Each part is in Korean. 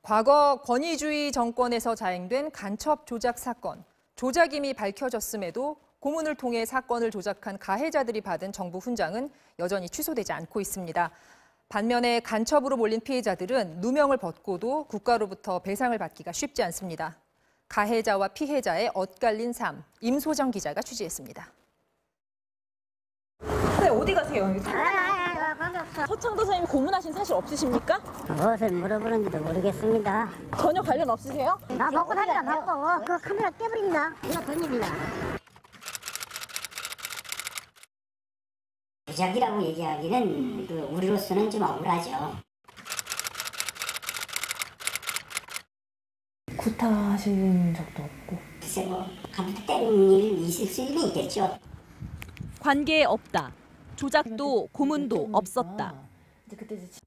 과거 권위주의 정권에서 자행된 간첩 조작 사건. 조작임이 밝혀졌음에도 고문을 통해 사건을 조작한 가해자들이 받은 정부 훈장은 여전히 취소되지 않고 있습니다. 반면에 간첩으로 몰린 피해자들은 누명을 벗고도 국가로부터 배상을 받기가 쉽지 않습니다. 가해자와 피해자의 엇갈린 삶, 임소정 기자가 취재했습니다. 네, 어디 가세요? 서창도 선생님 고문하신 사실 없으십니까? 무엇을 물어보는지도 모르겠습니다. 전혀 관련 없으세요? 나 먹고 살기라 바빠. 그 카메라 깨버립니다. 이거 돈입니다. 조작이라고 얘기하기는 우리로서는 좀 억울하죠. 구타하신 적도 없고. 글쎄 감독 때리는 일 있을 수는 있겠죠. 관계 없다. 조작도 고문도 없었다.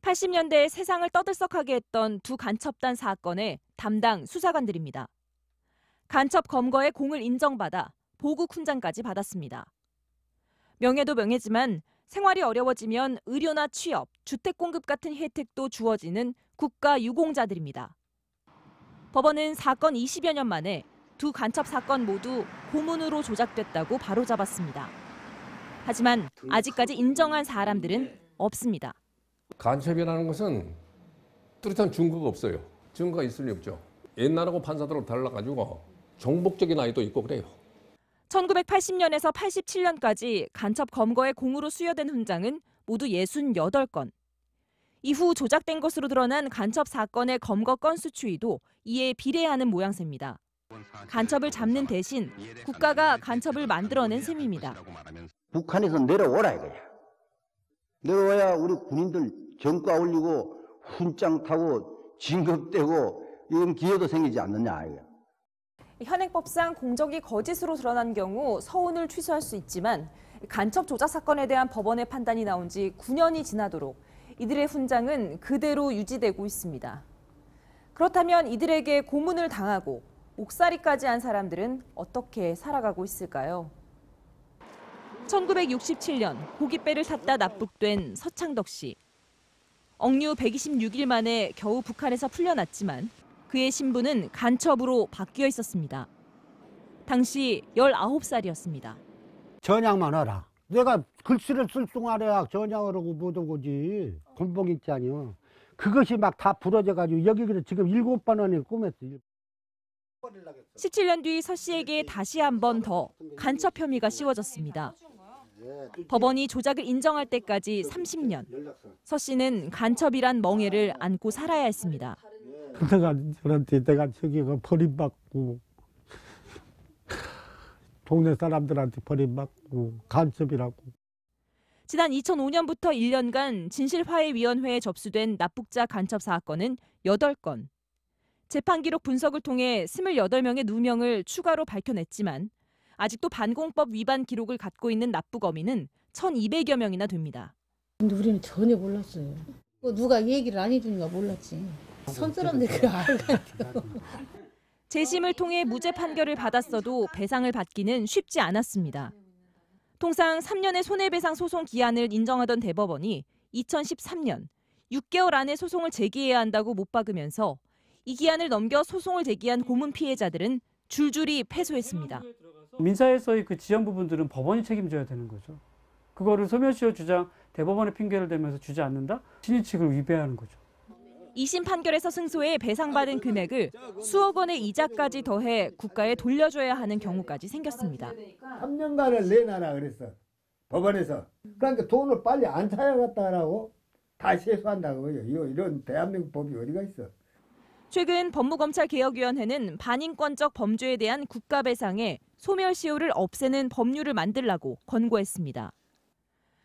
80년대 세상을 떠들썩하게 했던 두 간첩단 사건의 담당 수사관들입니다. 간첩 검거의 공을 인정받아 보국 훈장까지 받았습니다. 명예도 명예지만 생활이 어려워지면 의료나 취업, 주택 공급 같은 혜택도 주어지는 국가 유공자들입니다. 법원은 사건 20여 년 만에 두 간첩 사건 모두 고문으로 조작됐다고 바로잡았습니다. 하지만 아직까지 인정한 사람들은 없습니다. 간첩이라는 것은 뚜렷한 증거가 없어요. 증거가 있을 리 없죠. 옛날하고 판사들하고 달라가지고 정복적인 아이도 있고 그래요. 1980년에서 87년까지 간첩 검거의 공으로 수여된 훈장은 모두 68건. 이후 조작된 것으로 드러난 간첩 사건의 검거 건수 추이도 이에 비례하는 모양새입니다. 간첩을 잡는 대신 국가가 간첩을 만들어낸 셈입니다. 북한에서 내려오라 이거야. 내려와야 우리 군인들 정가 올리고 훈장 타고 진급되고 이런 기회도 생기지 않느냐 이거야. 현행법상 공적이 거짓으로 드러난 경우 서운을 취소할 수 있지만 간첩 조작 사건에 대한 법원의 판단이 나온 지 9년이 지나도록 이들의 훈장은 그대로 유지되고 있습니다. 그렇다면 이들에게 고문을 당하고 옥살이까지 한 사람들은 어떻게 살아가고 있을까요? 1967년 고깃배를 탔다 납북된 서창덕 씨. 억류 126일 만에 겨우 북한에서 풀려났지만 그의 신분은 간첩으로 바뀌어 있었습니다. 당시 19살이었습니다. 전향만 하라. 내가 글씨를 쓸 동안에 전향을 하고 못한 거지. 군복 있지 아니요. 그것이 막 다 부러져가지고 여기 지금 7번을 꾸몄어. 17년 뒤 서 씨에게 다시 한 번 더 간첩 혐의가 씌워졌습니다. 법원이 조작을 인정할 때까지 30년. 서 씨는 간첩이란 멍해를 안고 살아야 했습니다. 내가 저한테 저기가 버림받고 동네 사람들한테 버림받고 간첩이라고. 지난 2005년부터 1년간 진실화해위원회에 접수된 납북자 간첩 사건은 8건. 재판 기록 분석을 통해 28명의 누명을 추가로 밝혀냈지만 아직도 반공법 위반 기록을 갖고 있는 납북 어민은 1,200여 명이나 됩니다. 근데 우리는 전혀 몰랐어요. 누가 얘기를 안 해주니까 몰랐지. 선 사람들이 그래 알고. 재심을 통해 무죄 판결을 받았어도 배상을 받기는 쉽지 않았습니다. 통상 3년의 손해배상 소송 기한을 인정하던 대법원이 2013년 6개월 안에 소송을 제기해야 한다고 못 박으면서 이 기한을 넘겨 소송을 제기한 고문 피해자들은 줄줄이 패소했습니다. 민사에서의 그 지연 부분들은 법원이 책임져야 되는 거죠. 그거를 소멸시효 주장, 대법원의 핑계를 대면서 주지 않는다? 신의칙을 위배하는 거죠. 2심 판결에서 승소해 배상받은 금액을 수억 원의 이자까지 더해 국가에 돌려줘야 하는 경우까지 생겼습니다. 3년간을 내놔라 그랬어. 법원에서. 그러니까 돈을 빨리 안 찾아갔다라고 다 세수한다고 그래요. 이런 대한민국 법이 어디가 있어. 최근 법무검찰개혁위원회는 반인권적 범죄에 대한 국가배상에 소멸시효를 없애는 법률을 만들라고 권고했습니다.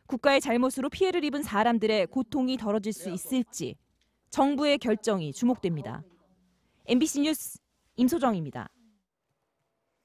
국가의 잘못으로 피해를 입은 사람들의 고통이 덜어질 수 있을지 정부의 결정이 주목됩니다. MBC 뉴스 임소정입니다.